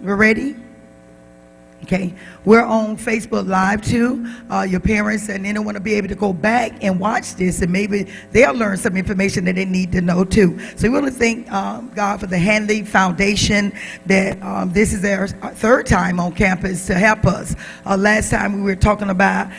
We're ready? Okay, we're on Facebook Live too. Your parents and anyone want to be able to go back and watch this, and maybe they'll learn some information that they need to know too. So we want to thank God for the Hanley Foundation that this is their third time on campus to help us. Last time we were talking about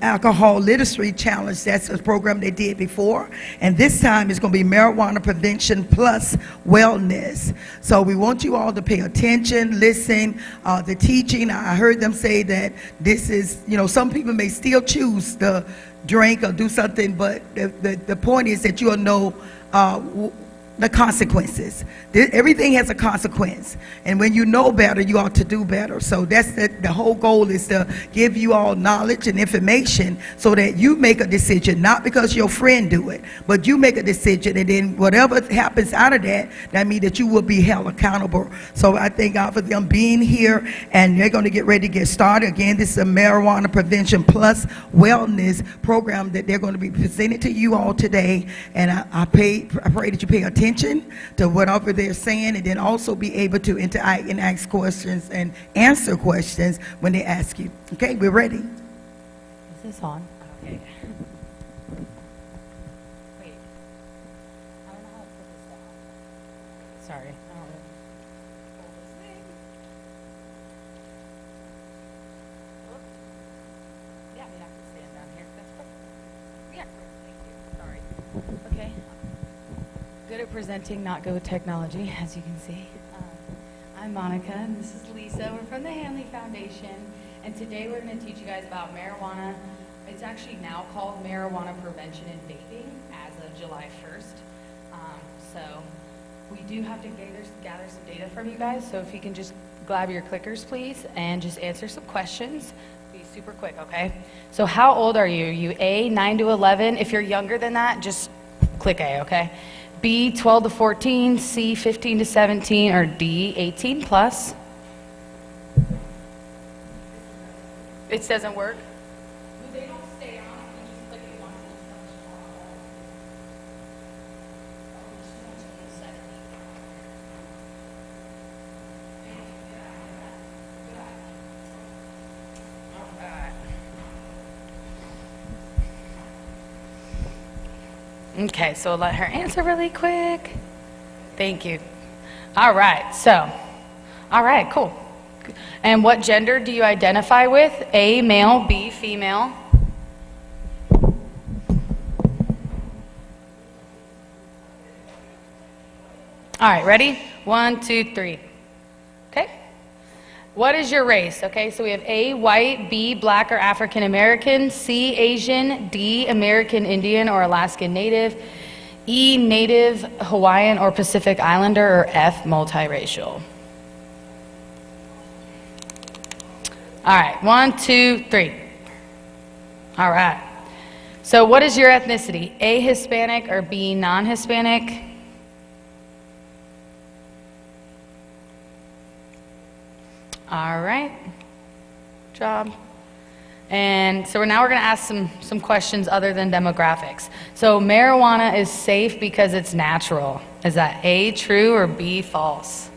alcohol literacy challenge. That's a program they did before, and this time it's going to be marijuana prevention plus wellness. So we want you all to pay attention, listen. The teaching, I heard them say that this is, some people may still choose to drink or do something, but the point is that you'll know the consequences. Everything has a consequence, and when you know better, you ought to do better. So that's the whole goal, is to give you all knowledge and information so that you make a decision, not because your friend do it, but you make a decision, and then whatever happens out of that, that means that you will be held accountable. So I thank God for them being here, and they're going to get ready to get started. Again, this is a marijuana prevention plus wellness program that they're going to be presenting to you all today, and I pray that you pay attention to whatever they're saying, and then also be able to interact and ask questions and answer questions when they ask you. Okay, we're ready. Is this on? Okay. Wait. I don't know how to put this down. Sorry. I don't know. Hold this thing. Whoop. Yeah, we have to stand down here. That's perfect. Yeah, thank you. Sorry. Okay. Good at presenting, not good with technology, as you can see. I'm Monica, and this is Lisa. We're from the Hanley Foundation, and today we're going to teach you guys about marijuana. It's actually now called Marijuana Prevention and Vaping as of July 1st. So we do have to gather some data from you guys, so if you can just grab your clickers, please, and just answer some questions. Be super quick, okay? So how old are you? Are you A, 9 to 11? If you're younger than that, just click A, okay? B, 12 to 14, C, 15 to 17, or D, 18 plus. It doesn't work? They don't stay on, you just click it once and Okay, so let her answer really quick. Thank you. All right, cool. And what gender do you identify with? A, male, B, female. All right, ready? 1, 2, 3. Okay. What is your race? Okay, so we have A, white, B, black or African American, C, Asian, D, American Indian or Alaskan Native, E, Native, Hawaiian or Pacific Islander, or F, multiracial. All right, 1, 2, 3. All right. So what is your ethnicity? A, Hispanic or B, non-Hispanic? All right, job. And so now we're going to ask some questions other than demographics. So marijuana is safe because it's natural. Is that A, true, or B, false?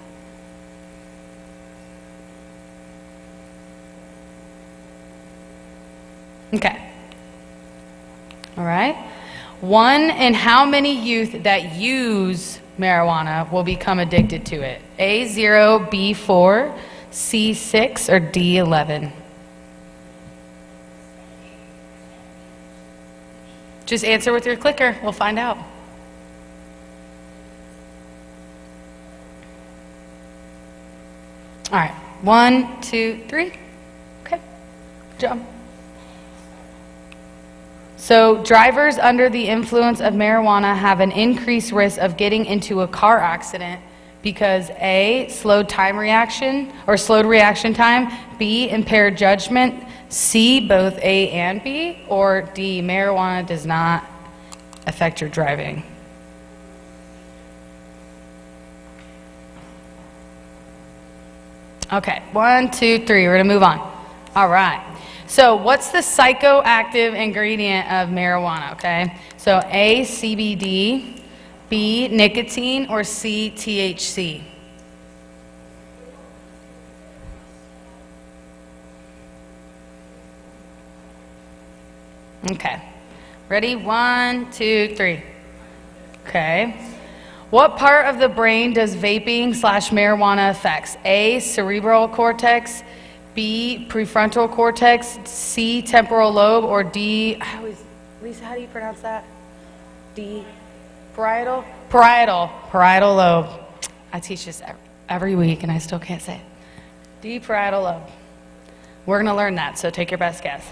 Okay. All right. 1 in how many youth that use marijuana will become addicted to it? A, 0, B, 4, C, 6, or D, 11? Just answer with your clicker. We'll find out. All right. 1, 2, 3. Okay. Good job. So drivers under the influence of marijuana have an increased risk of getting into a car accident because A, slowed reaction time, B, impaired judgment, C, both A and B, or D, marijuana does not affect your driving. Okay, 1, 2, 3, we're gonna move on. All right, so what's the psychoactive ingredient of marijuana, okay? So A, CBD, B, nicotine, or C, THC? Okay. Ready? 1, 2, 3. Okay. What part of the brain does vaping/marijuana affects? A, cerebral cortex, B, prefrontal cortex, C, temporal lobe, or D, Lisa, how do you pronounce that? D, parietal? Parietal lobe. I teach this every week and I still can't say it. D, parietal lobe. We're going to learn that, so take your best guess.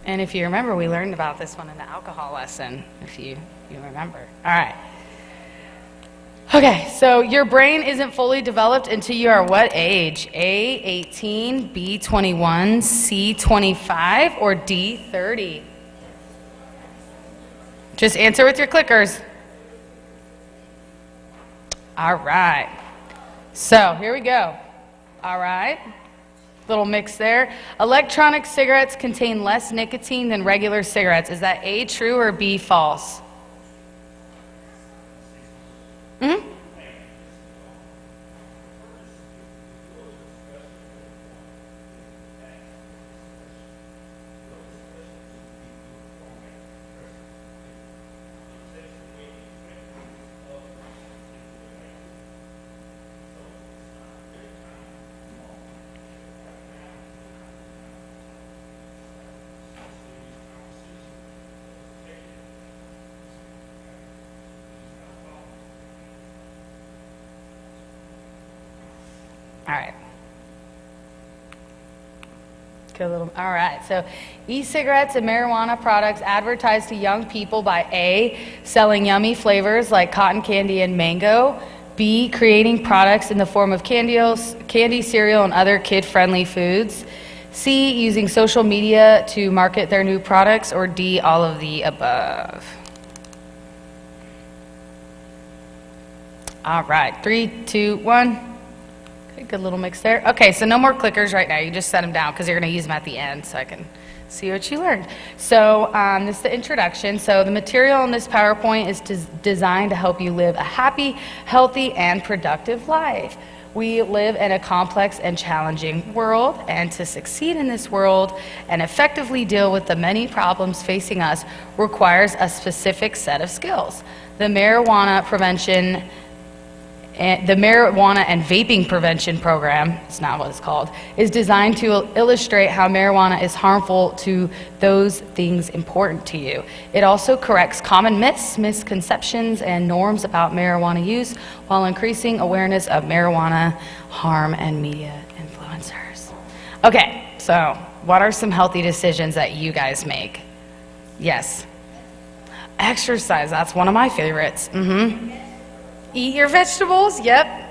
And if you remember, we learned about this one in the alcohol lesson, if you remember. All right. Okay, so your brain isn't fully developed until you are what age? A, 18, B, 21, C, 25, or D, 30? Just answer with your clickers. All right. So here we go. All right. Little mix there. Electronic cigarettes contain less nicotine than regular cigarettes. Is that A, true, or B, false? Mm-hmm. All right. Good little, all right, so e-cigarettes and marijuana products advertised to young people by A, selling yummy flavors like cotton candy and mango, B, creating products in the form of candy, cereal, and other kid-friendly foods, C, using social media to market their new products, or D, all of the above. All right, 3, 2, 1. Good little mix there. Okay, so no more clickers right now. You just set them down because you're going to use them at the end so I can see what you learned. So this is the introduction. So the material in this PowerPoint is designed to help you live a happy, healthy, and productive life. We live in a complex and challenging world, and to succeed in this world and effectively deal with the many problems facing us requires a specific set of skills. The marijuana and vaping prevention program, it's not what it's called, is designed to illustrate how marijuana is harmful to those things important to you. It also corrects common myths, misconceptions, and norms about marijuana use while increasing awareness of marijuana harm and media influencers. Okay, so what are some healthy decisions that you guys make? Yes. Exercise, that's one of my favorites. Eat your vegetables, yep.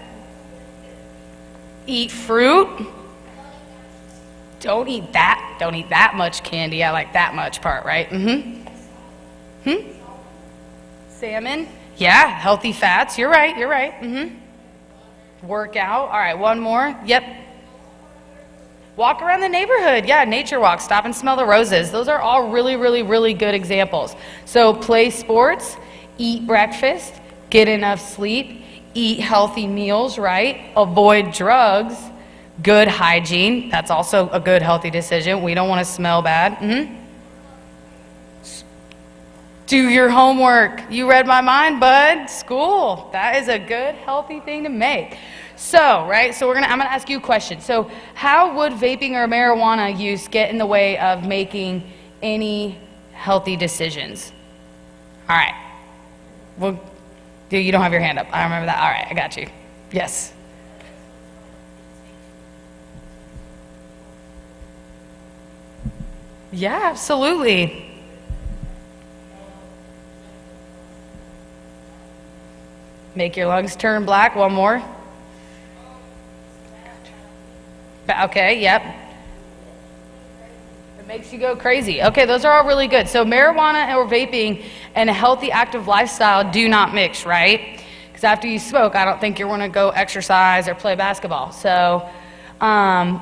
Eat fruit. Don't eat that much candy. I like that much part, right? Salmon, yeah, healthy fats. You're right. Work out. All right, one more. Yep. Walk around the neighborhood. Yeah, nature walk. Stop and smell the roses. Those are all really good examples. So play sports, eat breakfast, get enough sleep, eat healthy meals, right? Avoid drugs, good hygiene. That's also a good healthy decision. We don't want to smell bad. Do your homework. You read my mind, bud. School. That is a good healthy thing to make. So, right, so I'm gonna ask you a question. So how would vaping or marijuana use get in the way of making any healthy decisions? All right. Well, you don't have your hand up. I remember that. All right, I got you. Yes. Yeah, absolutely. Make your lungs turn black. One more. Okay, yep. It makes you go crazy. Okay, those are all really good. So marijuana or vaping and a healthy active lifestyle do not mix, right? Because after you smoke, I don't think you're going to go exercise or play basketball. So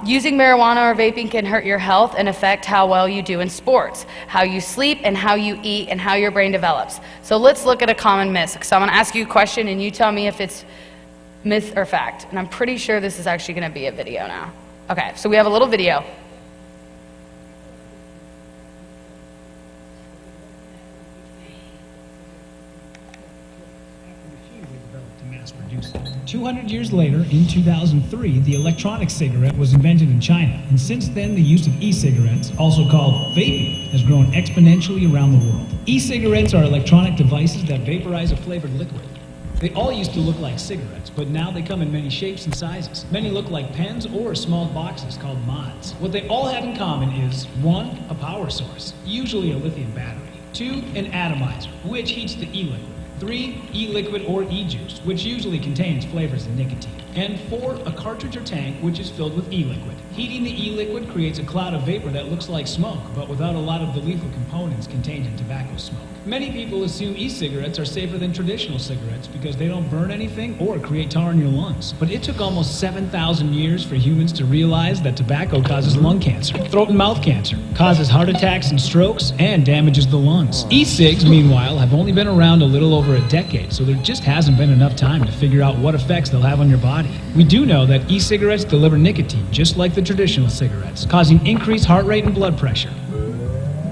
using marijuana or vaping can hurt your health and affect how well you do in sports, how you sleep, and how you eat, and how your brain develops. So let's look at a common myth. So I'm going to ask you a question, and you tell me if it's myth or fact. And I'm pretty sure this is actually going to be a video now. Okay, so we have a little video. 200 years later, in 2003, the electronic cigarette was invented in China, and since then the use of e-cigarettes, also called vaping, has grown exponentially around the world. E-cigarettes are electronic devices that vaporize a flavored liquid. They all used to look like cigarettes, but now they come in many shapes and sizes. Many look like pens or small boxes called mods. What they all have in common is 1. A power source, usually a lithium battery. 2. An atomizer, which heats the e-liquid. 3. E-liquid or e-juice, which usually contains flavors and nicotine. And 4. A cartridge or tank, which is filled with e-liquid. Heating the e-liquid creates a cloud of vapor that looks like smoke, but without a lot of the lethal components contained in tobacco smoke. Many people assume e-cigarettes are safer than traditional cigarettes because they don't burn anything or create tar in your lungs. But it took almost 7,000 years for humans to realize that tobacco causes lung cancer, throat and mouth cancer, causes heart attacks and strokes, and damages the lungs. E-cigs, meanwhile, have only been around a little over a decade, so there just hasn't been enough time to figure out what effects they'll have on your body. We do know that e-cigarettes deliver nicotine, just like the traditional cigarettes, causing increased heart rate and blood pressure.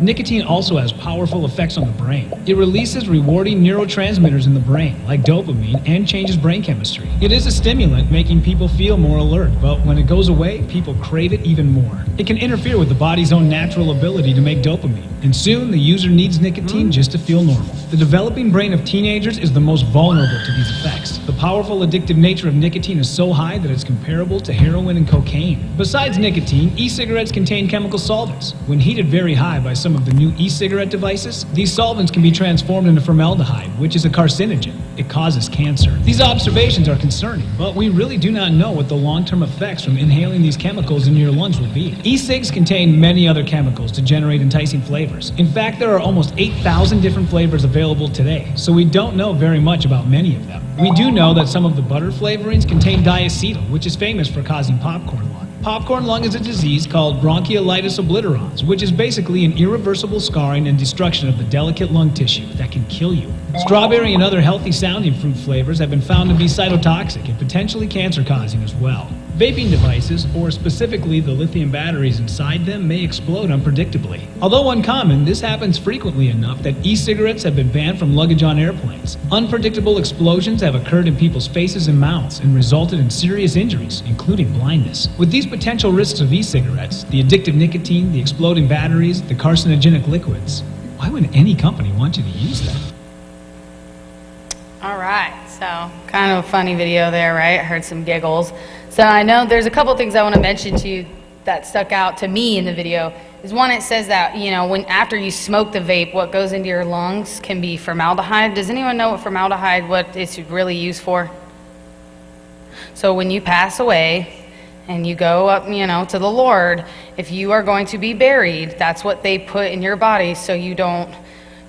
Nicotine also has powerful effects on the brain. It releases rewarding neurotransmitters in the brain, like dopamine, and changes brain chemistry. It is a stimulant, making people feel more alert, but when it goes away, people crave it even more. It can interfere with the body's own natural ability to make dopamine, and soon the user needs nicotine just to feel normal. The developing brain of teenagers is the most vulnerable to these effects. The powerful addictive nature of nicotine is so high that it's comparable to heroin and cocaine. Besides nicotine, e-cigarettes contain chemical solvents. When heated very high by some of the new e-cigarette devices, these solvents can be transformed into formaldehyde, which is a carcinogen. It causes cancer. These observations are concerning, but we really do not know what the long-term effects from inhaling these chemicals into your lungs will be. E-cigs contain many other chemicals to generate enticing flavors. In fact, there are almost 8,000 different flavors available today, so we don't know very much about many of them. We do know that some of the butter flavorings contain diacetyl, which is famous for causing popcorn lung. Popcorn lung is a disease called bronchiolitis obliterans, which is basically an irreversible scarring and destruction of the delicate lung tissue that can kill you. Strawberry and other healthy-sounding fruit flavors have been found to be cytotoxic and potentially cancer-causing as well. Vaping devices, or specifically the lithium batteries inside them, may explode unpredictably. Although uncommon, this happens frequently enough that e-cigarettes have been banned from luggage on airplanes. Unpredictable explosions have occurred in people's faces and mouths and resulted in serious injuries, including blindness. With these potential risks of e-cigarettes, the addictive nicotine, the exploding batteries, the carcinogenic liquids, why would any company want you to use them? All right, so kind of a funny video there, right? I heard some giggles. So I know there's a couple things I want to mention to you that stuck out to me in the video. Is one, it says that, you know, when after you smoke the vape, what goes into your lungs can be formaldehyde. Does anyone know what formaldehyde, what it's really used for? So when you pass away and you go up, you know, to the Lord, if you are going to be buried, that's what they put in your body so you don't,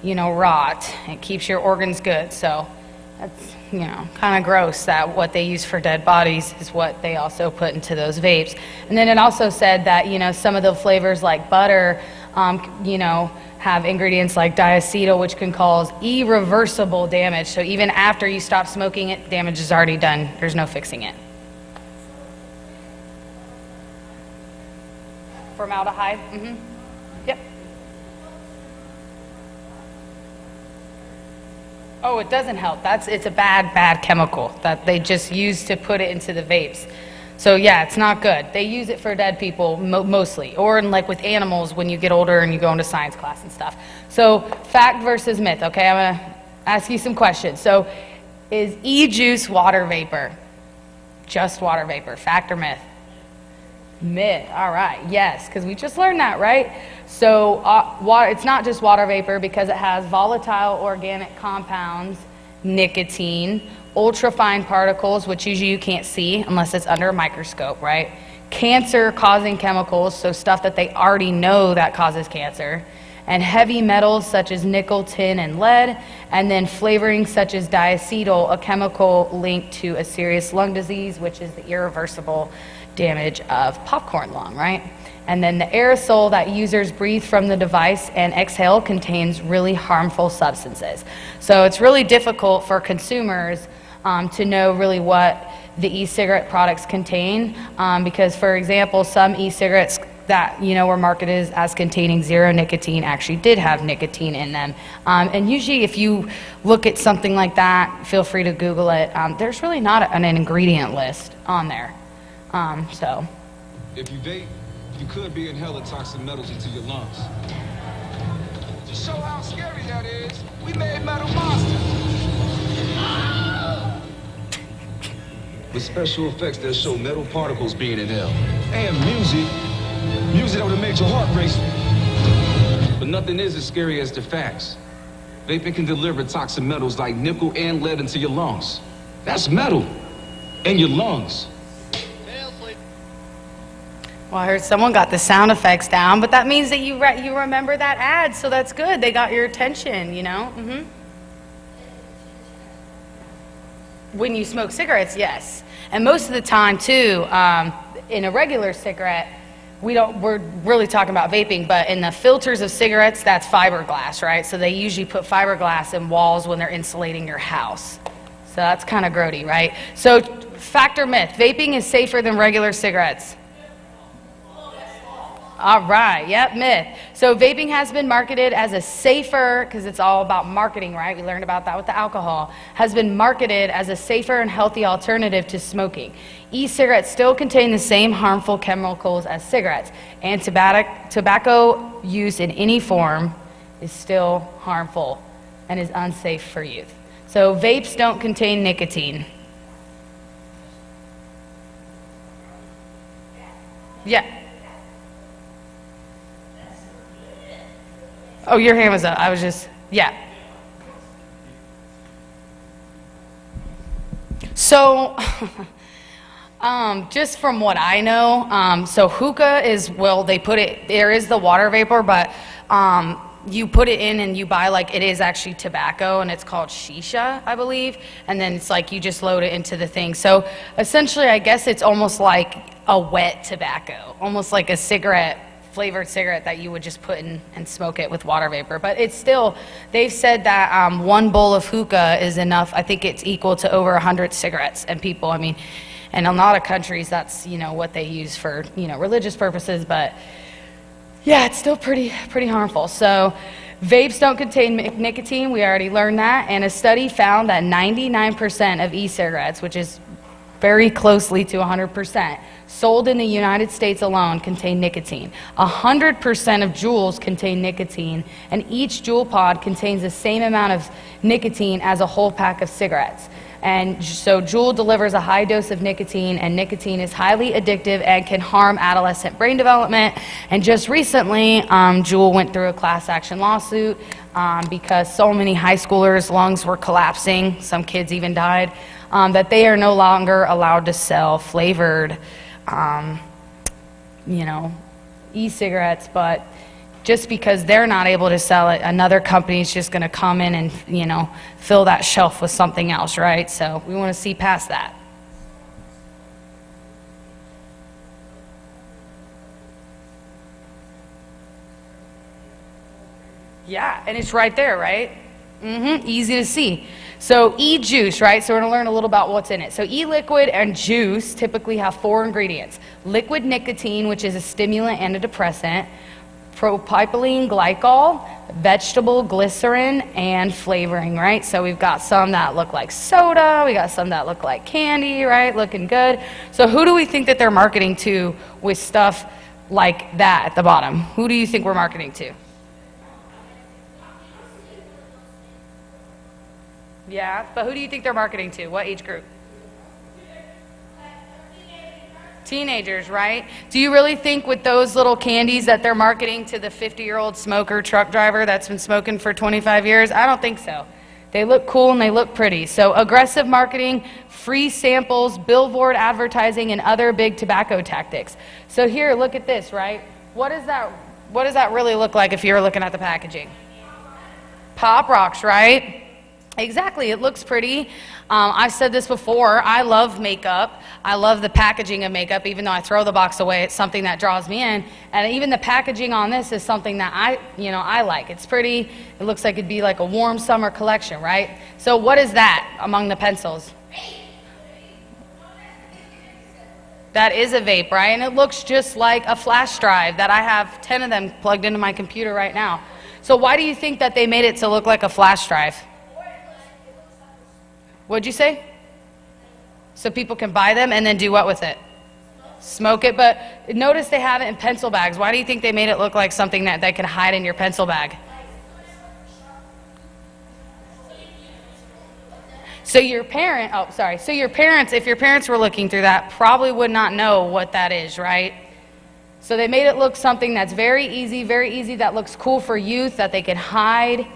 you know, rot. It keeps your organs good. So that's, you know, kind of gross that what they use for dead bodies is what they also put into those vapes. And then it also said that, you know, some of the flavors like butter, you know, have ingredients like diacetyl, which can cause irreversible damage. So even after you stop smoking it, damage is already done. There's no fixing it. Formaldehyde? Mm-hmm. Yep. Oh, it doesn't help. It's a bad chemical that they just use to put it into the vapes. So yeah, it's not good. They use it for dead people mostly, or in, like with animals when you get older and you go into science class and stuff. So fact versus myth. Okay, I'm gonna ask you some questions. So is e-juice water vapor? Just water vapor. Fact or myth? Myth. All right. Yes, because we just learned that, right? So it's not just water vapor because it has volatile organic compounds, nicotine, ultrafine particles, which usually you can't see unless it's under a microscope, right? Cancer-causing chemicals, so stuff that they already know that causes cancer, and heavy metals such as nickel, tin, and lead, and then flavorings such as diacetyl, a chemical linked to a serious lung disease, which is the irreversible damage of popcorn lung, right? And then the aerosol that users breathe from the device and exhale contains really harmful substances. So it's really difficult for consumers to know really what the e-cigarette products contain because, for example, some e-cigarettes that, you know, were marketed as containing zero nicotine actually did have nicotine in them. And usually if you look at something like that, feel free to Google it. There's really not an ingredient list on there. So. If you vape, you could be inhaling toxic metals into your lungs. To show how scary that is, we made Metal Monsters. With special effects that show metal particles being inhaled. And music that would have made your heart race. But nothing is as scary as the facts. Vaping can deliver toxic metals like nickel and lead into your lungs. That's metal in your lungs. Well, I heard someone got the sound effects down, but that means that you remember that ad, so that's good. They got your attention, you know? Mm-hmm. When you smoke cigarettes, yes. And most of the time, too, in a regular cigarette, we're really talking about vaping, but in the filters of cigarettes, that's fiberglass, right? So they usually put fiberglass in walls when they're insulating your house. So that's kind of grody, right? So fact or myth, vaping is safer than regular cigarettes. All right, yep, myth. So vaping has been marketed as a safer, because it's all about marketing, right? We learned about that with the alcohol, has been marketed as a safer and healthy alternative to smoking. E-cigarettes still contain the same harmful chemicals as cigarettes, and tobacco use in any form is still harmful and is unsafe for youth. So vapes don't contain nicotine. Yeah. Oh, your hand was up. I was just, yeah. So, just from what I know, so hookah is, well, they put it, there is the water vapor, but you put it in and you buy, like, it is actually tobacco, and it's called shisha, I believe, and then it's like you just load it into the thing. So, essentially, I guess it's almost like a wet tobacco, almost like a cigarette, flavored cigarette that you would just put in and smoke it with water vapor. But it's still, they've said that one bowl of hookah is enough. I think it's equal to over 100 cigarettes. And people, I mean, in a lot of countries, that's, you know, what they use for, you know, religious purposes. But yeah, it's still pretty harmful. So vapes don't contain nicotine. We already learned that. And a study found that 99% of e-cigarettes, which is very closely to 100%, sold in the United States alone contain nicotine. 100% of Juuls contain nicotine, and each Juul pod contains the same amount of nicotine as a whole pack of cigarettes. And so Juul delivers a high dose of nicotine, and nicotine is highly addictive and can harm adolescent brain development. And just recently, Juul went through a class action lawsuit because so many high schoolers' lungs were collapsing, some kids even died, that they are no longer allowed to sell flavored you know, e-cigarettes, but just because they're not able to sell it, another company's just going to come in and, you know, fill that shelf with something else, right? So we want to see past that. Yeah, and it's right there, right? Easy to see. So e-juice, right? So we're going to learn a little about what's in it. So e-liquid and juice typically have 4 ingredients. Liquid nicotine, which is a stimulant and a depressant, propylene glycol, vegetable glycerin, and flavoring, right? So we've got some that look like soda, we got some that look like candy, right? Looking good. So who do we think that they're marketing to with stuff like that at the bottom? Who do you think we're marketing to? Yeah, but who do you think they're marketing to? What age group? Teenagers, right? Do you really think with those little candies that they're marketing to the 50-year-old smoker truck driver that's been smoking for 25 years? I don't think so. They look cool and they look pretty. So aggressive marketing, free samples, billboard advertising, and other big tobacco tactics. So here, look at this, right? What does that really look like if you were looking at the packaging? Pop Rocks, right? Exactly, it looks pretty. I've said this before, I love makeup. I love the packaging of makeup, even though I throw the box away, it's something that draws me in. And even the packaging on this is something that I like. It's pretty, it looks like it'd be like a warm summer collection, right? So what is that among the pencils? That is a vape, right? And it looks just like a flash drive that I have 10 of them plugged into my computer right now. So why do you think that they made it to look like a flash drive? What'd you say? So people can buy them and then do what with it? Smoke it. But notice they have it in pencil bags. Why do you think they made it look like something that they could hide in your pencil bag? So your parents, if your parents were looking through that, probably would not know what that is, right? So they made it look something that's very easy, that looks cool for youth, that they can hide.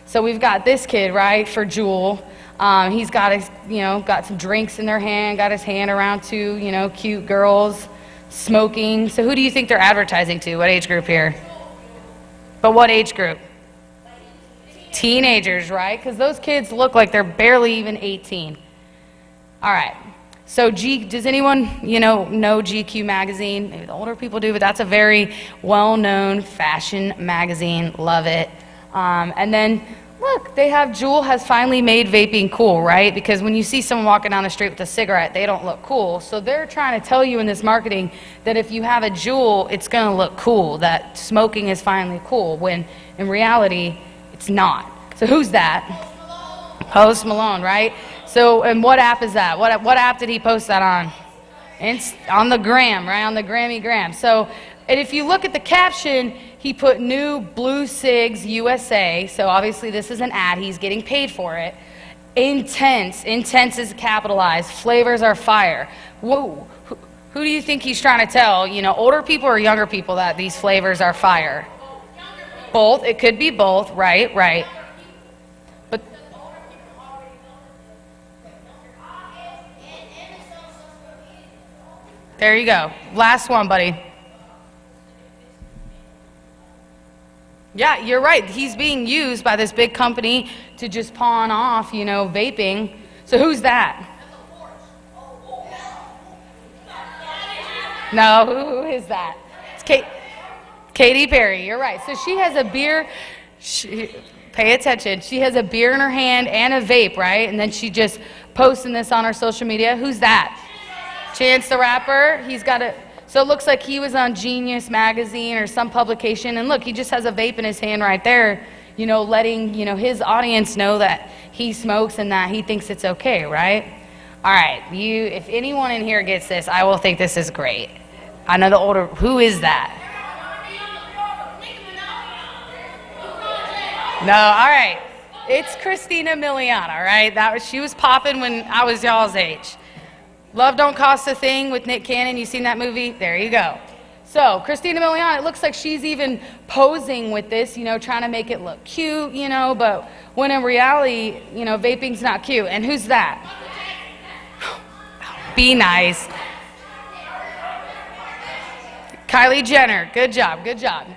So we've got this kid, right, for Jewel. He's got his, got some drinks in their hand, got his hand around two, cute girls, smoking. So who do you think they're advertising to? What age group here? But what age group? Teenagers, right? Because those kids look like they're barely even 18. All right. So does anyone, know GQ magazine? Maybe the older people do, but that's a very well-known fashion magazine. Love it. And then, look, Juul has finally made vaping cool, right? Because when you see someone walking down the street with a cigarette, they don't look cool. So they're trying to tell you in this marketing that if you have a Juul, it's going to look cool, that smoking is finally cool, when in reality, it's not. So who's that? Post Malone, right? So, and what app is that? What app did he post that on? It's on the gram, right? On the Grammy. So, and if you look at the caption, he put new Blue Cigs USA. So obviously this is an ad. He's getting paid for it. Intense is capitalized. Flavors are fire. Whoa. Who do you think he's trying to tell? Older people or younger people that these flavors are fire? Both. It could be both. Right. But there you go. Last one, buddy. Yeah, you're right. He's being used by this big company to just pawn off, vaping. So who's that? No, who is that? It's Katy Perry. You're right. So she has a beer. Pay attention. She has a beer in her hand and a vape, right? And then she just posting this on her social media. Who's that? Chance the Rapper. He's got a... So it looks like he was on Genius magazine or some publication, and look, he just has a vape in his hand right there, letting, his audience know that he smokes and that he thinks it's okay, right? All right, if anyone in here gets this, I will think this is great. I know the older, who is that? No, all right, it's Christina Milian, all right? She was popping when I was y'all's age. Love Don't Cost a Thing with Nick Cannon. You seen that movie? There you go. So Christina Milian, it looks like she's even posing with this, trying to make it look cute, but when in reality, vaping's not cute. And who's that? Be nice. Kylie Jenner. Good job.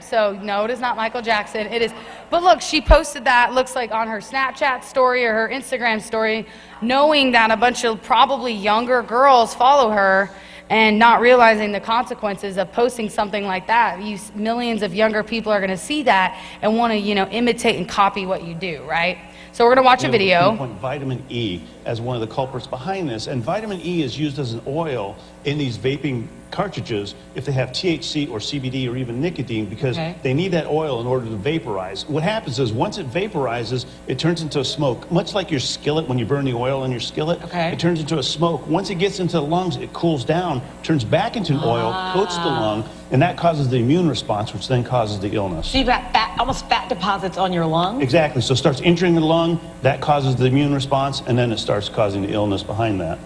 So no, it is not Michael Jackson. It is. But look, she posted that, looks like on her Snapchat story or her Instagram story, knowing that a bunch of probably younger girls follow her and not realizing the consequences of posting something like that. Millions of younger people are going to see that and want to, imitate and copy what you do, right? So we're going to watch a video. Pinpoint vitamin E as one of the culprits behind this, and vitamin E is used as an oil in these vaping cartridges if they have THC or CBD or even nicotine, because they need that oil in order to vaporize. What happens is once it vaporizes, it turns into a smoke, much like your skillet. When you burn the oil in your skillet, it turns into a smoke. Once it gets into the lungs, it cools down, turns back into an oil, coats the lung, and that causes the immune response, which then causes the illness. So you've got almost fat deposits on your lung? Exactly. So it starts entering the lung, that causes the immune response, and then it starts causing the illness behind that.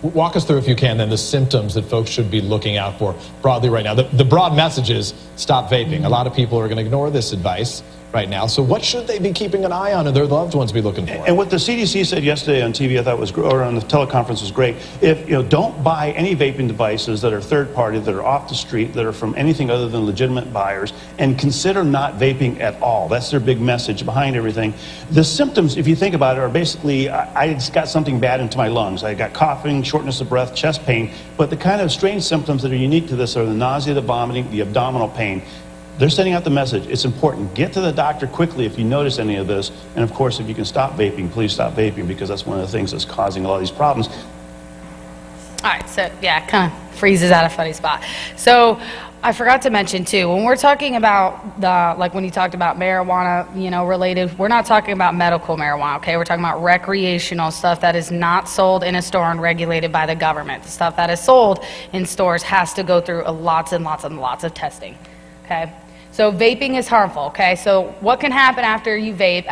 Walk us through, if you can, then the symptoms that folks should be looking out for broadly right now. The broad message is stop vaping. A lot of people are going to ignore this advice right now. So what should they be keeping an eye on, and their loved ones be looking for? And what the CDC said yesterday on TV, I thought was, or on the teleconference, was great. If don't buy any vaping devices that are third party, that are off the street, that are from anything other than legitimate buyers, and consider not vaping at all. That's their big message behind everything. The symptoms, if you think about it, are basically I just got something bad into my lungs. I got coughing, shortness of breath, chest pain. But the kind of strange symptoms that are unique to this are the nausea, the vomiting, the abdominal pain. They're sending out the message. It's important. Get to the doctor quickly if you notice any of this. And of course, if you can stop vaping, please stop vaping, because that's one of the things that's causing a lot of these problems. All right, so yeah, kind of freezes at a funny spot. So I forgot to mention too, when we're talking about like when you talked about marijuana, related, we're not talking about medical marijuana, okay? We're talking about recreational stuff that is not sold in a store and regulated by the government. The stuff that is sold in stores has to go through lots and lots and lots of testing, okay? So vaping is harmful, okay? So what can happen after you vape?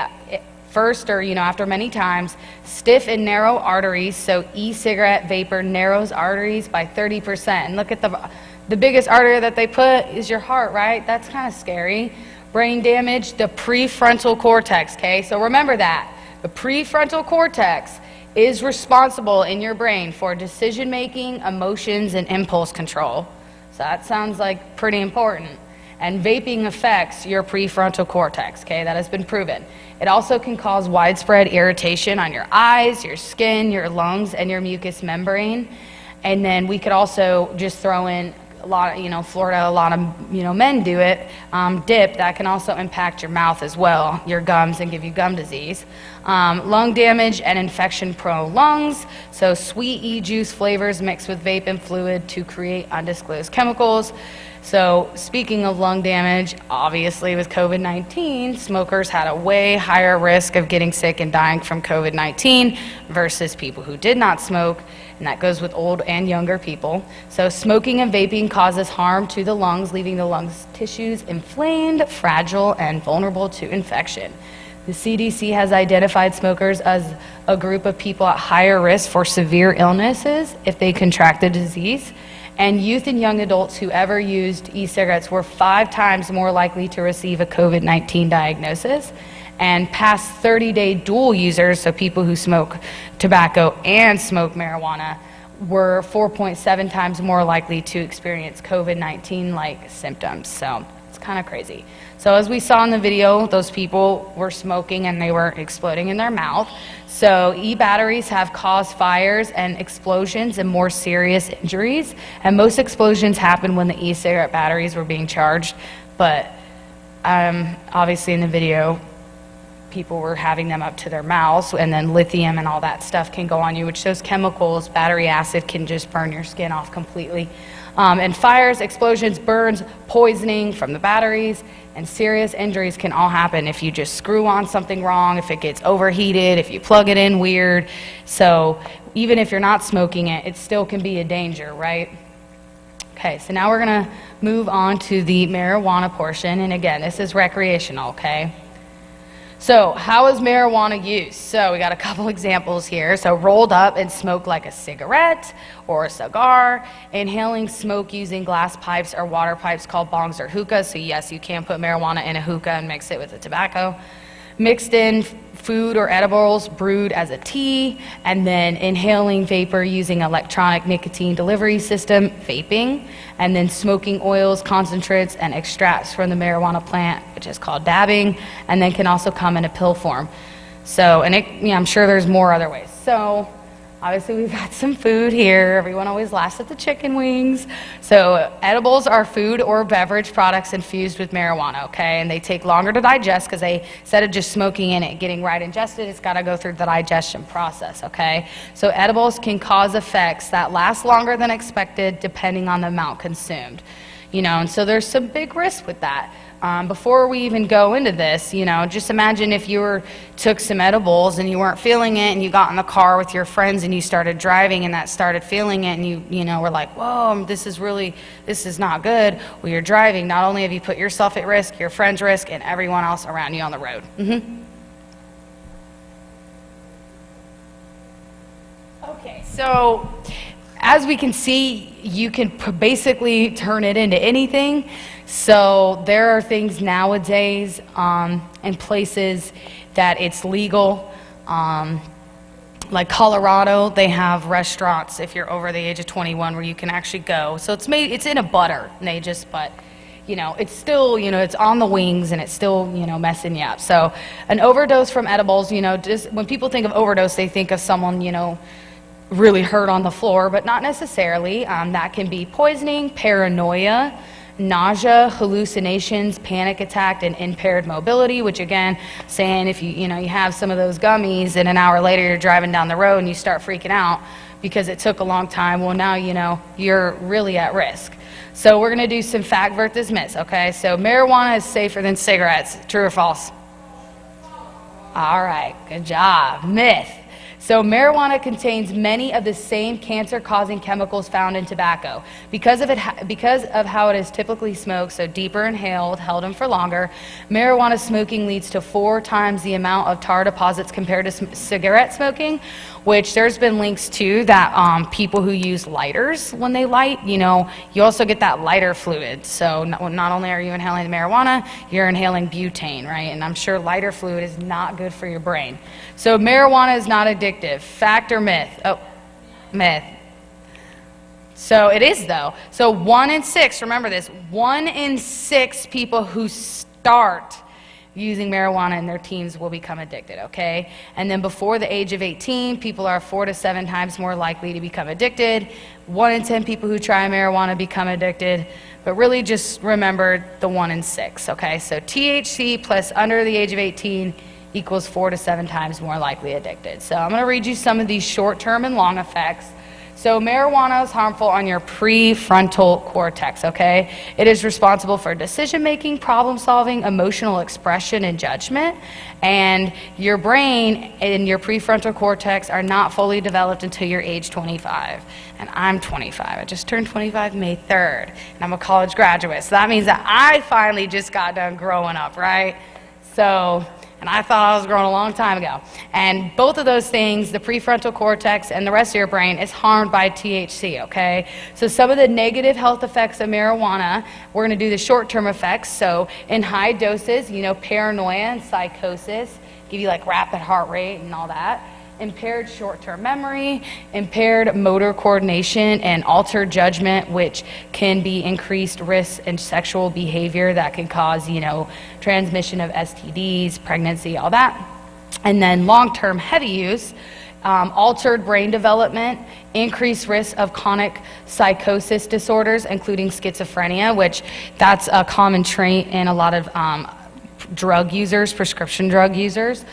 First, or after many times, stiff and narrow arteries. So e-cigarette vapor narrows arteries by 30%. And look at the biggest artery that they put is your heart, right? That's kind of scary. Brain damage, the prefrontal cortex, okay? So remember that. The prefrontal cortex is responsible in your brain for decision-making, emotions, and impulse control. So that sounds like pretty important. And vaping affects your prefrontal cortex, okay? That has been proven. It also can cause widespread irritation on your eyes, your skin, your lungs, and your mucous membrane. And then we could also just throw in a lot of, Florida, a lot of, men do it, dip, that can also impact your mouth as well, your gums, and give you gum disease. Lung damage and infection-prone lungs. So sweet e-juice flavors mixed with vape and fluid to create undisclosed chemicals. So speaking of lung damage, obviously with COVID-19, smokers had a way higher risk of getting sick and dying from COVID-19 versus people who did not smoke, and that goes with old and younger people. So smoking and vaping causes harm to the lungs, leaving the lungs tissues inflamed, fragile, and vulnerable to infection. The CDC has identified smokers as a group of people at higher risk for severe illnesses if they contract the disease. And youth and young adults who ever used e-cigarettes were 5 times more likely to receive a COVID-19 diagnosis. And past 30-day dual users, so people who smoke tobacco and smoke marijuana, were 4.7 times more likely to experience COVID-19-like symptoms. So it's kind of crazy. So as we saw in the video, those people were smoking and they were exploding in their mouth. So e-batteries have caused fires and explosions and more serious injuries. And most explosions happen when the e-cigarette batteries were being charged. But obviously in the video, people were having them up to their mouths, and then lithium and all that stuff can go on you, which those chemicals, battery acid, can just burn your skin off completely. And fires, explosions, burns, poisoning from the batteries, and serious injuries can all happen if you just screw on something wrong, if it gets overheated, if you plug it in weird. So even if you're not smoking it, it still can be a danger, right? Okay, so now we're gonna move on to the marijuana portion. And again, this is recreational, okay? So how is marijuana used? So we got a couple examples here. So rolled up and smoked like a cigarette or a cigar, inhaling smoke using glass pipes or water pipes called bongs or hookahs. So yes, you can put marijuana in a hookah and mix it with the tobacco. Mixed in food or edibles brewed as a tea, and then inhaling vapor using electronic nicotine delivery system, vaping, and then smoking oils, concentrates, and extracts from the marijuana plant, which is called dabbing, and then can also come in a pill form. So, and I'm sure there's more other ways. So, obviously we've got some food here. Everyone always laughs at the chicken wings. So edibles are food or beverage products infused with marijuana, okay? And they take longer to digest because instead of just smoking in it, getting right ingested, it's got to go through the digestion process, okay? So edibles can cause effects that last longer than expected depending on the amount consumed. And so there's some big risks with that. Before we even go into this, just imagine if you took some edibles and you weren't feeling it, and you got in the car with your friends and you started driving and that started feeling it, and you were like, whoa, this is not good. Well, you're driving. Not only have you put yourself at risk, your friends risk, and everyone else around you on the road. Okay, so as we can see, you can basically turn it into anything. So there are things nowadays in places that it's legal. Like Colorado, they have restaurants if you're over the age of 21 where you can actually go. So it's in a butter, and but it's still, it's on the wings, and it's still, messing you up. So an overdose from edibles, just when people think of overdose, they think of someone, really hurt on the floor, but not necessarily. That can be poisoning, paranoia, nausea, hallucinations, panic attack, and impaired mobility, which again, saying if you have some of those gummies and an hour later you're driving down the road and you start freaking out because it took a long time. Well, now you know you're really at risk. So we're going to do some fact versus myths, okay? So marijuana is safer than cigarettes. True or false? All right, good job. Myth. So marijuana contains many of the same cancer-causing chemicals found in tobacco. Because of how it is typically smoked, so deeper inhaled, held in for longer, marijuana smoking leads to 4 times the amount of tar deposits compared to cigarette smoking, which there's been links to that people who use lighters when they light, you know, you also get that lighter fluid. So not only are you inhaling the marijuana, you're inhaling butane, right? And I'm sure lighter fluid is not good for your brain. So marijuana is not addictive. Fact or myth? Oh, myth. So it is though. So 1 in 6, remember this, 1 in 6 people who start using marijuana in their teens will become addicted, okay? And then before the age of 18, people are 4 to 7 times more likely to become addicted. 1 in 10 people who try marijuana become addicted. But really just remember the 1 in 6, okay? So THC plus under the age of 18 equals 4 to 7 times more likely addicted. So I'm gonna read you some of these short-term and long effects. So marijuana is harmful on your prefrontal cortex, okay? It is responsible for decision-making, problem-solving, emotional expression, and judgment. And your brain and your prefrontal cortex are not fully developed until you're age 25. And I'm 25. I just turned 25 May 3rd. And I'm a college graduate. So that means that I finally just got done growing up, right? So... and I thought I was growing a long time ago. And both of those things, the prefrontal cortex and the rest of your brain, is harmed by THC, okay? So some of the negative health effects of marijuana, we're gonna do the short-term effects. So in high doses, you know, paranoia and psychosis, give you like rapid heart rate and all that. Impaired short-term memory, impaired motor coordination, and altered judgment, which can be increased risk in sexual behavior that can cause, you know, transmission of STDs, pregnancy, all that. And then long-term heavy use, altered brain development, increased risk of chronic psychosis disorders, including schizophrenia, which that's a common trait in a lot of drug users, prescription drug users.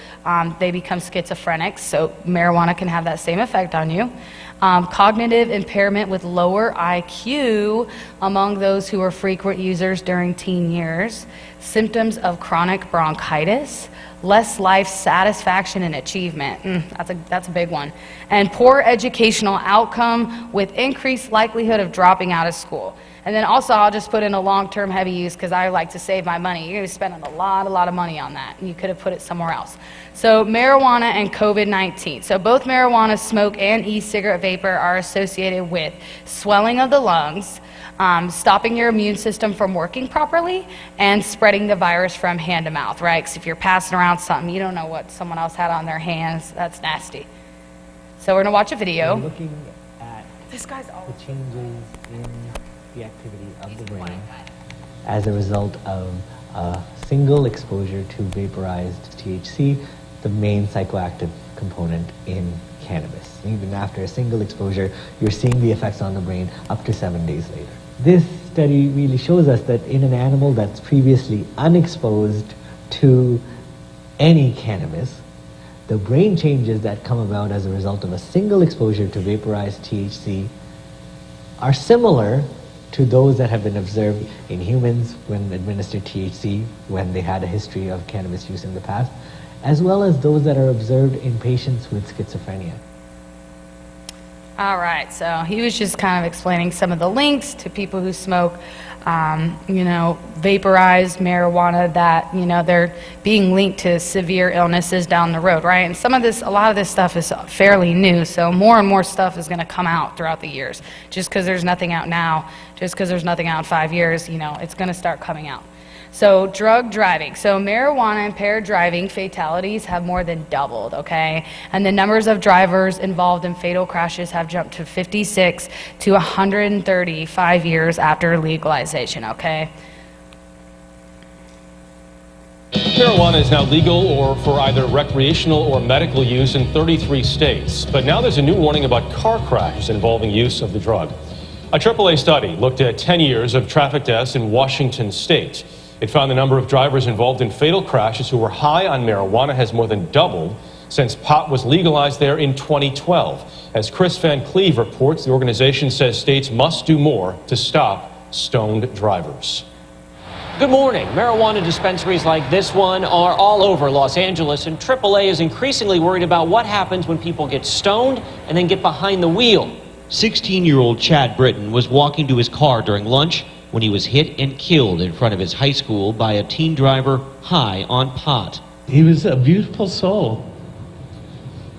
They become schizophrenic, so marijuana can have that same effect on you. Cognitive impairment with lower IQ among those who are frequent users during teen years. Symptoms of chronic bronchitis. Less life satisfaction and achievement. That's a big one. And poor educational outcome with increased likelihood of dropping out of school. And then also I'll just put in a long-term heavy use because I like to save my money. You're going to be spending a lot of money on that. And you could have put it somewhere else. So marijuana and COVID-19. So both marijuana smoke and e-cigarette vapor are associated with swelling of the lungs, stopping your immune system from working properly, and spreading the virus from hand to mouth, right? Because if you're passing around something, you don't know what someone else had on their hands. That's nasty. So we're going to watch a video. We're looking at This guy's always the changes in the activity of the brain as a result of a single exposure to vaporized THC, the main psychoactive component in cannabis. Even after a single exposure, you're seeing the effects on the brain up to 7 days later. This study really shows us that in an animal that's previously unexposed to any cannabis, the brain changes that come about as a result of a single exposure to vaporized THC are similar to those that have been observed in humans when administered THC, when they had a history of cannabis use in the past, as well as those that are observed in patients with schizophrenia. All right, so he was just kind of explaining some of the links to people who smoke, you know, vaporized marijuana that, you know, they're being linked to severe illnesses down the road, right? And some of this, a lot of this stuff is fairly new, so more and more stuff is going to come out throughout the years. Just because there's nothing out now, just because there's nothing out in 5 years, you know, it's going to start coming out. So drug driving. So marijuana impaired driving fatalities have more than doubled, okay? And the numbers of drivers involved in fatal crashes have jumped to 56 to 130 5 years after legalization, okay? Marijuana is now legal or for either recreational or medical use in 33 states. But now there's a new warning about car crashes involving use of the drug. A AAA study looked at 10 years of traffic deaths in Washington state. It found the number of drivers involved in fatal crashes who were high on marijuana has more than doubled since pot was legalized there in 2012. As Chris Van Cleve reports, the organization says states must do more to stop stoned drivers. Good morning. Marijuana dispensaries like this one are all over Los Angeles, and AAA is increasingly worried about what happens when people get stoned and then get behind the wheel. 16-year-old Chad Britton was walking to his car during lunch when he was hit and killed in front of his high school by a teen driver high on pot. He was a beautiful soul.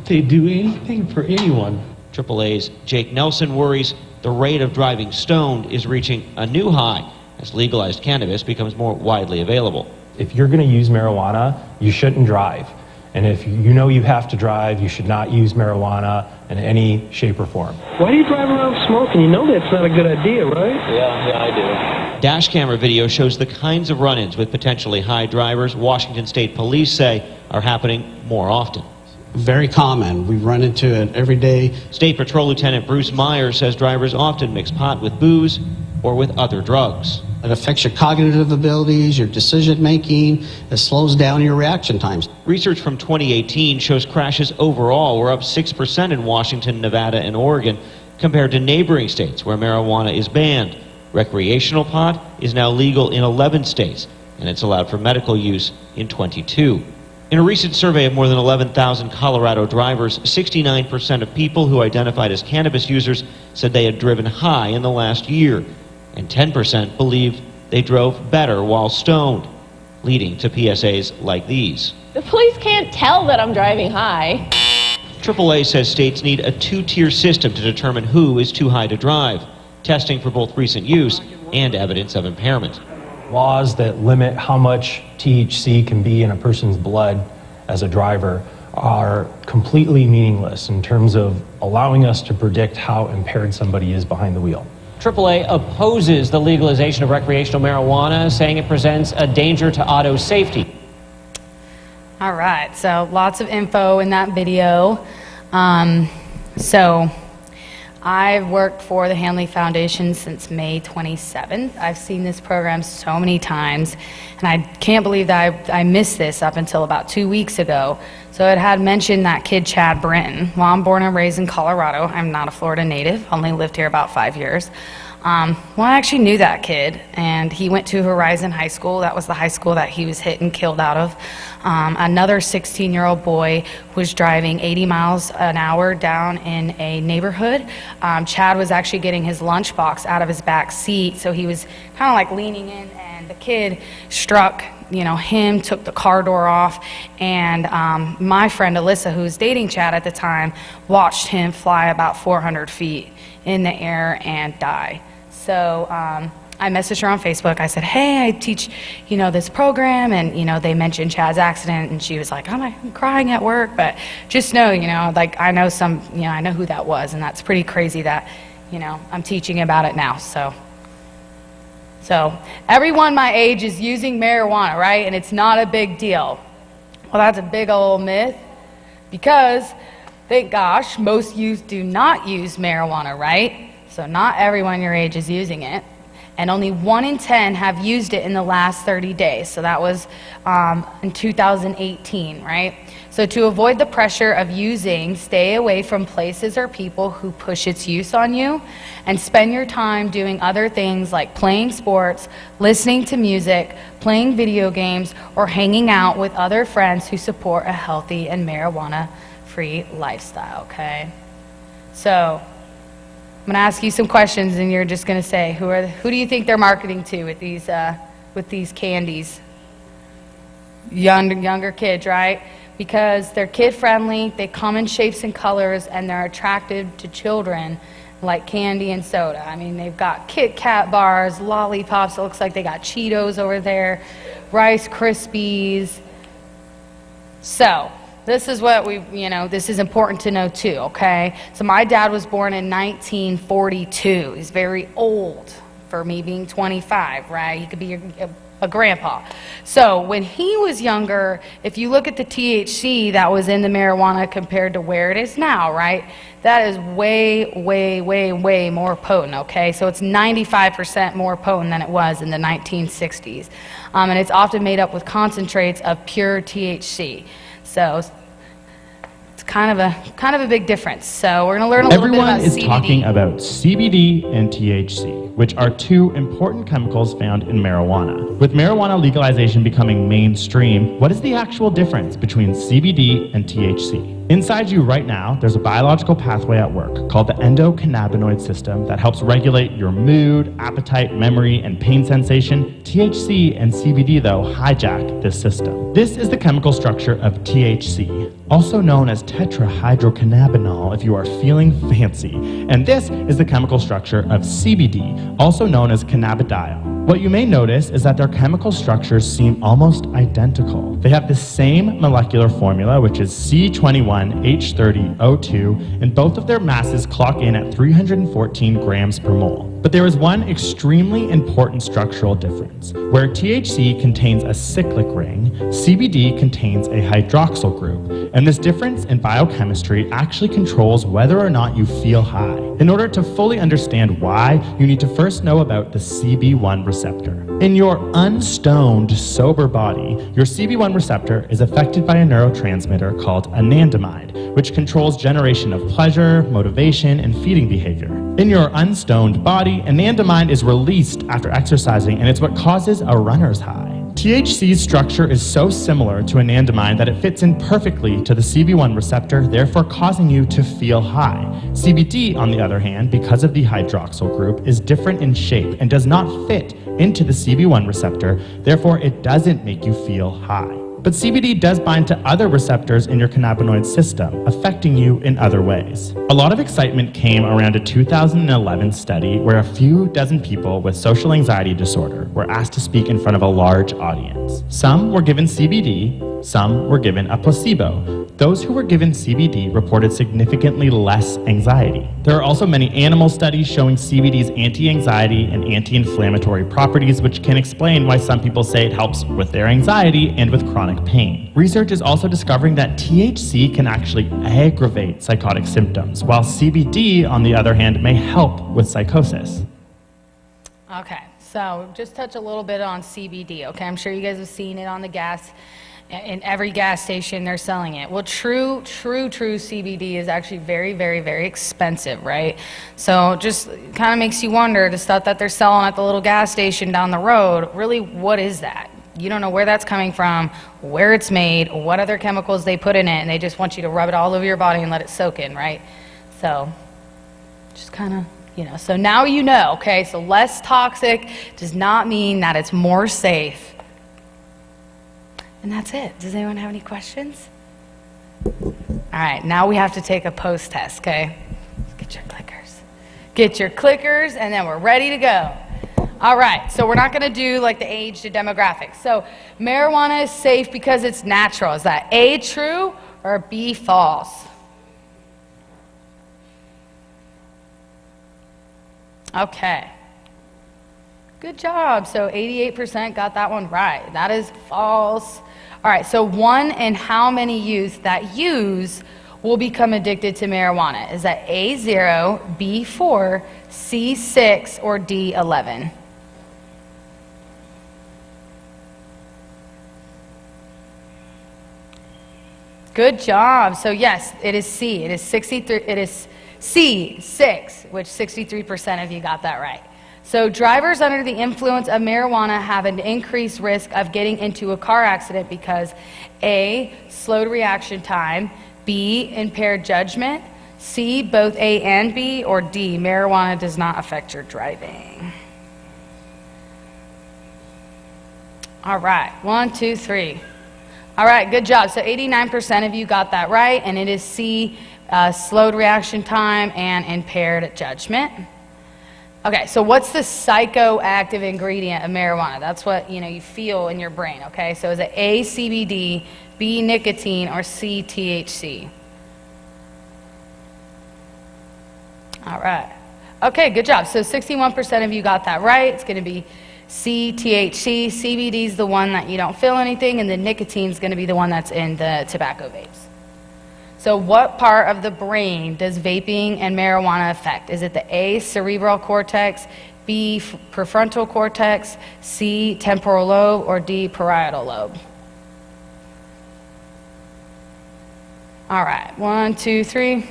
They'd do anything for anyone. AAA's Jake Nelson worries the rate of driving stoned is reaching a new high as legalized cannabis becomes more widely available. If you're going to use marijuana, you shouldn't drive. And if you know you have to drive, you should not use marijuana in any shape or form. Why do you drive around smoking? You know that's not a good idea, right? Yeah, I do. Dash camera video shows the kinds of run-ins with potentially high drivers Washington State Police say are happening more often. Very common. We run into it every day. State Patrol Lieutenant Bruce Myers says drivers often mix pot with booze or with other drugs. It affects your cognitive abilities, your decision making. It slows down your reaction times. Research from 2018 shows crashes overall were up 6% in Washington, Nevada, and Oregon compared to neighboring states where marijuana is banned. Recreational pot is now legal in 11 states, and it's allowed for medical use in 22. In a recent survey of more than 11,000 Colorado drivers, 69% of people who identified as cannabis users said they had driven high in the last year, and 10% believed they drove better while stoned, leading to PSAs like these. The police can't tell that I'm driving high. AAA says states need a two-tier system to determine who is too high to drive, testing for both recent use and evidence of impairment. Laws that limit how much THC can be in a person's blood as a driver are completely meaningless in terms of allowing us to predict how impaired somebody is behind the wheel. AAA opposes the legalization of recreational marijuana, saying it presents a danger to auto safety. All right, so lots of info in that video. So I've worked for the Hanley Foundation since May 27th. I've seen this program so many times, and I can't believe that I missed this up until about 2 weeks ago. So it had mentioned that kid Chad Britton. Well, I'm born and raised in Colorado. I'm not a Florida native, only lived here about 5 years. Well, I actually knew that kid, and he went to Horizon High School. That was the high school that he was hit and killed out of. Another 16-year-old boy was driving 80 miles an hour down in a neighborhood. Chad was actually getting his lunchbox out of his back seat, so he was kind of like leaning in, and the kid struck him, took the car door off, and my friend Alyssa, who was dating Chad at the time, watched him fly about 400 feet in the air and die. So I messaged her on Facebook. I said, hey, I teach, this program, and, they mentioned Chad's accident, and she was like, I'm crying at work, but just know, I know I know who that was, and that's pretty crazy that, I'm teaching about it now, so everyone my age is using marijuana, right? And it's not a big deal. Well, that's a big old myth, because, thank gosh, most youth do not use marijuana, right? So not everyone your age is using it. And only 1 in 10 have used it in the last 30 days. So that was in 2018, right? So to avoid the pressure of using, stay away from places or people who push its use on you, and spend your time doing other things like playing sports, listening to music, playing video games, or hanging out with other friends who support a healthy and marijuana-free lifestyle, okay? So I'm going to ask you some questions, and you're just going to say, who do you think they're marketing to with these candies? Younger kids, right? Because they're kid-friendly, they come in shapes and colors, and they're attractive to children, like candy and soda. I mean, they've got Kit Kat bars, lollipops. It looks like they got Cheetos over there, Rice Krispies. So this is what this is important to know too, okay? So my dad was born in 1942. He's very old for me being 25, right? He could be a grandpa. So when he was younger, if you look at the THC that was in the marijuana compared to where it is now, right? That is way, way, way, way more potent, okay? So it's 95% more potent than it was in the 1960s. And it's often made up with concentrates of pure THC. So kind of a big difference. So we're going to learn a little bit about Everyone is CBD. talking about CBD and THC, which are two important chemicals found in marijuana. With marijuana legalization becoming mainstream, what is the actual difference between CBD and THC? Inside you right now, there's a biological pathway at work called the endocannabinoid system that helps regulate your mood, appetite, memory, and pain sensation. THC and CBD, though, hijack this system. This is the chemical structure of THC, also known as tetrahydrocannabinol if you are feeling fancy. And this is the chemical structure of CBD, also known as cannabidiol. What you may notice is that their chemical structures seem almost identical. They have the same molecular formula, which is C21H30O2, and both of their masses clock in at 314 grams per mole. But there is one extremely important structural difference. Where THC contains a cyclic ring, CBD contains a hydroxyl group, and this difference in biochemistry actually controls whether or not you feel high. In order to fully understand why, you need to first know about the CB1 receptor. In your unstoned, sober body, your CB1 receptor is affected by a neurotransmitter called anandamide, which controls generation of pleasure, motivation, and feeding behavior. In your unstoned body, anandamide is released after exercising, and it's what causes a runner's high. THC's structure is so similar to anandamide that it fits in perfectly to the CB1 receptor, therefore causing you to feel high. CBD, on the other hand, because of the hydroxyl group, is different in shape and does not fit into the CB1 receptor, therefore it doesn't make you feel high. But CBD does bind to other receptors in your cannabinoid system, affecting you in other ways. A lot of excitement came around a 2011 study where a few dozen people with social anxiety disorder were asked to speak in front of a large audience. Some were given CBD, some were given a placebo. Those who were given CBD reported significantly less anxiety. There are also many animal studies showing CBD's anti-anxiety and anti-inflammatory properties, which can explain why some people say it helps with their anxiety and with chronic pain. Research is also discovering that THC can actually aggravate psychotic symptoms, while CBD, on the other hand, may help with psychosis. Okay, so just touch a little bit on CBD, okay? I'm sure you guys have seen it on the gas. In every gas station, they're selling it. Well, true CBD is actually very, very, very expensive, right? So just kind of makes you wonder, the stuff that they're selling at the little gas station down the road, really, what is that? You don't know where that's coming from, where it's made, what other chemicals they put in it, and they just want you to rub it all over your body and let it soak in, right? So just kind of, you know, so now you know, okay? So less toxic does not mean that it's more safe. And that's it. Does anyone have any questions? All right, now we have to take a post test, okay? Get your clickers. Get your clickers, and then we're ready to go. All right, so we're not going to do like the age to demographics. So marijuana is safe because it's natural. Is that A, true, or B, false? Okay. Good job. So 88% got that one right. That is false. All right, so 1 in how many youth that use will become addicted to marijuana? Is that A0, B4, C6, or D11? Good job. So yes, it is C. It is 63. It is C6, which 63% of you got that right. So drivers under the influence of marijuana have an increased risk of getting into a car accident because A, slowed reaction time, B, impaired judgment, C, both A and B, or D, marijuana does not affect your driving. All right, 1, 2, 3. All right, good job. So 89% of you got that right, and it is C, slowed reaction time and impaired judgment. Okay, so what's the psychoactive ingredient of marijuana? That's what, you know, you feel in your brain, okay? So is it A, CBD, B, nicotine, or C, THC? All right. Okay, good job. So 61% of you got that right. It's going to be C, THC. CBD is the one that you don't feel anything, and the nicotine is going to be the one that's in the tobacco vapes. So what part of the brain does vaping and marijuana affect? Is it the A, cerebral cortex, B, prefrontal cortex, C, temporal lobe, or D, parietal lobe? All right, 1, 2, 3.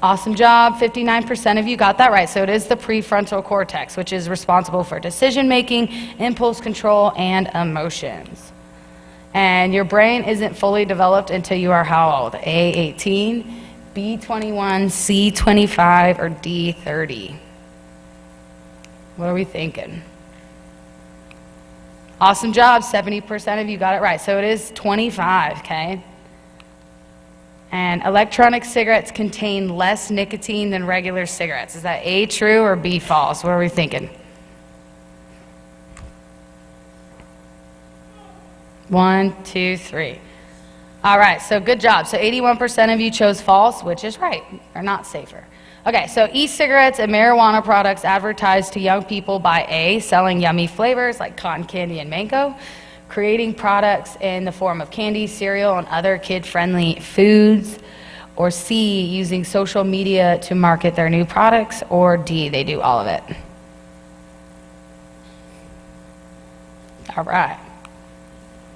Awesome job. 59% of you got that right. So it is the prefrontal cortex, which is responsible for decision making, impulse control, and emotions. And your brain isn't fully developed until you are how old? A, 18, B, 21, C, 25, or D, 30? What are we thinking? Awesome job. 70% of you got it right. So it is 25, okay? And electronic cigarettes contain less nicotine than regular cigarettes. Is that A, true, or B, false? What are we thinking? 1, 2, 3. All right, so good job. So 81% of you chose false, which is right. They're not safer. Okay, so e-cigarettes and marijuana products advertised to young people by A, selling yummy flavors like cotton candy and mango, creating products in the form of candy, cereal, and other kid-friendly foods, or C, using social media to market their new products, or D, they do all of it. All right.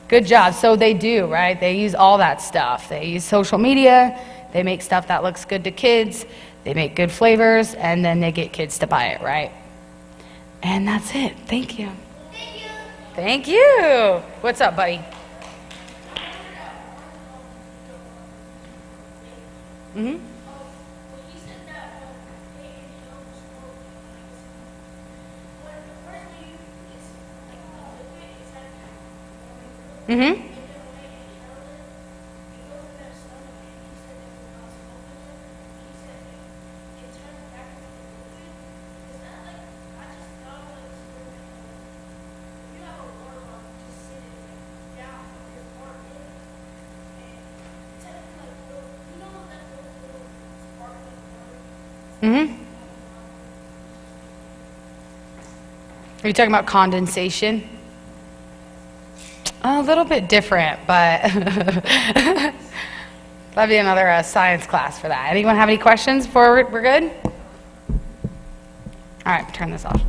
Good job. So they do, right? They use all that stuff. They use social media, they make stuff that looks good to kids, they make good flavors, and then they get kids to buy it, right? And that's it. Thank you. Thank you. What's up, buddy? Mm-hmm. Mm-hmm. Mm-hmm. Are you talking about condensation? A little bit different, but that'd be another science class for that. Anyone have any questions before we're good? All right, turn this off.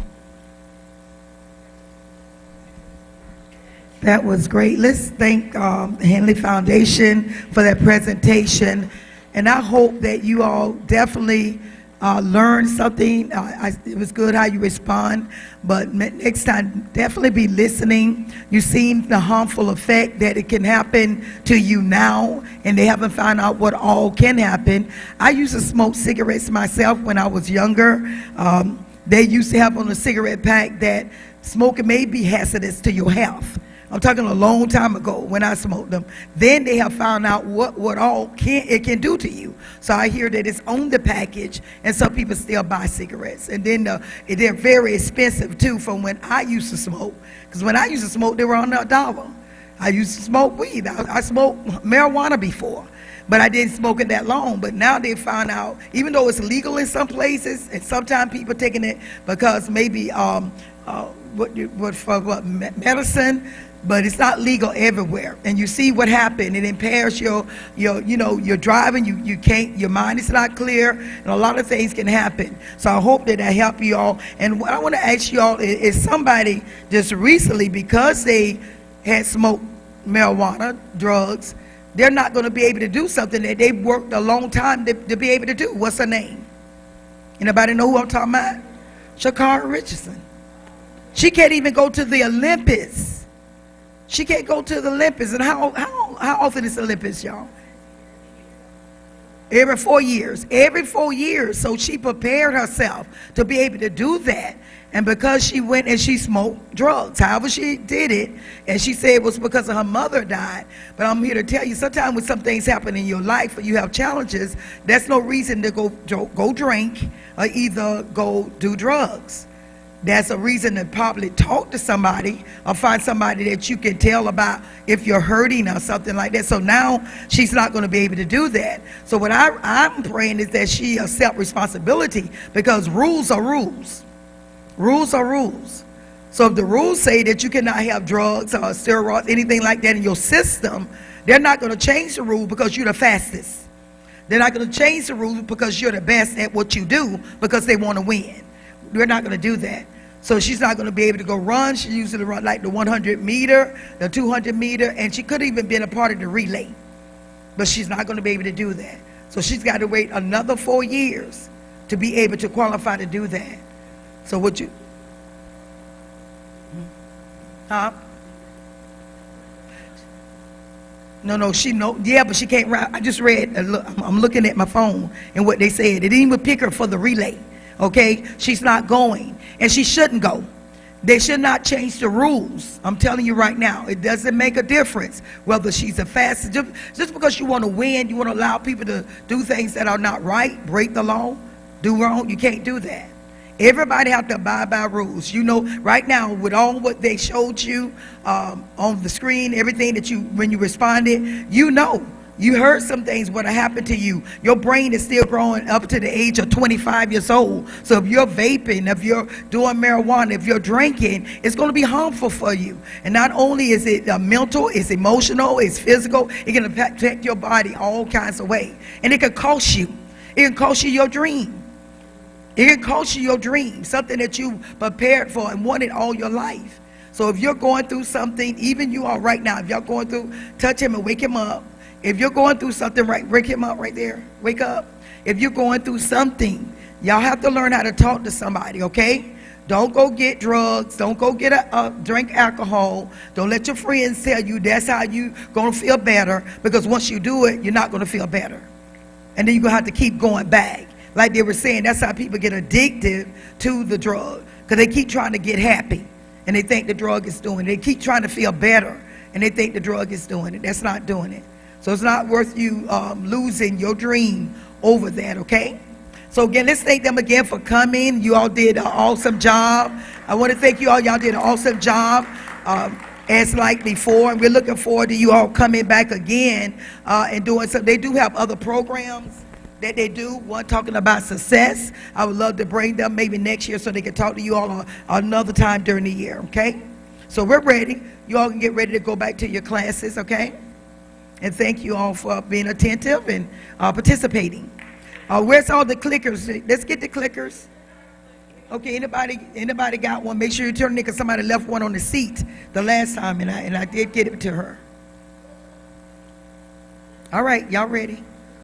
That was great. Let's thank the Henley Foundation for that presentation. And I hope that you all definitely learned something. It was good how you respond, but next time, definitely be listening. You've seen the harmful effect that it can happen to you now, and they haven't found out what all can happen. I used to smoke cigarettes myself when I was younger. They used to have on the cigarette pack that smoking may be hazardous to your health. I'm talking a long time ago when I smoked them. Then they have found out what all it can do to you. So I hear that it's on the package, and some people still buy cigarettes. And then they're very expensive too from when I used to smoke. Because when I used to smoke, they were on $1. I used to smoke weed. I smoked marijuana before, but I didn't smoke it that long. But now they found out, even though it's legal in some places, and sometimes people taking it because maybe medicine, but it's not legal everywhere. And you see what happened. It impairs your driving. You can't, your mind is not clear, and a lot of things can happen. So I hope that I help you all. And what I want to ask you all is somebody just recently, because they had smoked marijuana, drugs, they're not going to be able to do something that they've worked a long time to be able to do. What's her name? Anybody know who I'm talking about? Sha'Carri Richardson. She can't even go to the Olympics. She can't go to the Olympics. And how often is the Olympics, y'all? Every 4 years. Every 4 years. So she prepared herself to be able to do that. And because she went and she smoked drugs, however she did it, and she said it was because of her mother died. But I'm here to tell you, sometimes when some things happen in your life or you have challenges, that's no reason to go drink or either go do drugs. That's a reason to probably talk to somebody or find somebody that you can tell about if you're hurting or something like that. So now she's not going to be able to do that. So what I'm praying is that she accept responsibility, because rules are rules. Rules are rules. So if the rules say that you cannot have drugs or steroids, anything like that in your system, they're not going to change the rule because you're the fastest. They're not going to change the rule because you're the best at what you do, because they want to win. We're not going to do that. So she's not going to be able to go run. She usually run like the 100 meter, the 200 meter, and she could have even been a part of the relay. but she's not going to be able to do that. So she's got to wait another 4 years to be able to qualify to do that. So would you? Huh? No, she know. Yeah, but she can't ride. I just read. I'm looking at my phone and what they said. It didn't even pick her for the relay. Okay, she's not going, and she shouldn't go. They should not change the rules. I'm telling you right now, it doesn't make a difference whether she's a fast. Just because you want to win, you want to allow people to do things that are not right, break the law, do wrong. You can't do that. Everybody have to abide by rules. You know, right now, with all what they showed you on the screen, everything that when you responded, you know, you heard some things what happened to you. Your brain is still growing up to the age of 25 years old. So if you're vaping, if you're doing marijuana, if you're drinking, it's going to be harmful for you. And not only is it mental, it's emotional, it's physical. It can affect your body all kinds of ways. And it can cost you. It can cost you your dream. It can cost you your dream, something that you prepared for and wanted all your life. So if you're going through something, even you are right now, if you're going through, touch him and wake him up. If you're going through something, right, wake him up right there. Wake up. If you're going through something, y'all have to learn how to talk to somebody, okay? Don't go get drugs. Don't go get drink alcohol. Don't let your friends tell you that's how you going to feel better, because once you do it, you're not going to feel better. And then you're going to have to keep going back. Like they were saying, that's how people get addicted to the drug, because they keep trying to get happy, and they think the drug is doing it. They keep trying to feel better, and they think the drug is doing it. That's not doing it. So it's not worth you losing your dream over that, okay? So again, let's thank them again for coming. You all did an awesome job. I want to thank you all. Y'all did an awesome job as like before, and we're looking forward to you all coming back again and doing some. They do have other programs that they do, one talking about success. I would love to bring them maybe next year so they can talk to you all another time during the year, okay? So we're ready. You all can get ready to go back to your classes, okay? And thank you all for being attentive and participating. Where's all the clickers? Let's get the clickers. Okay, anybody got one? Make sure you turn it, because somebody left one on the seat the last time, and I did get it to her. All right, y'all ready?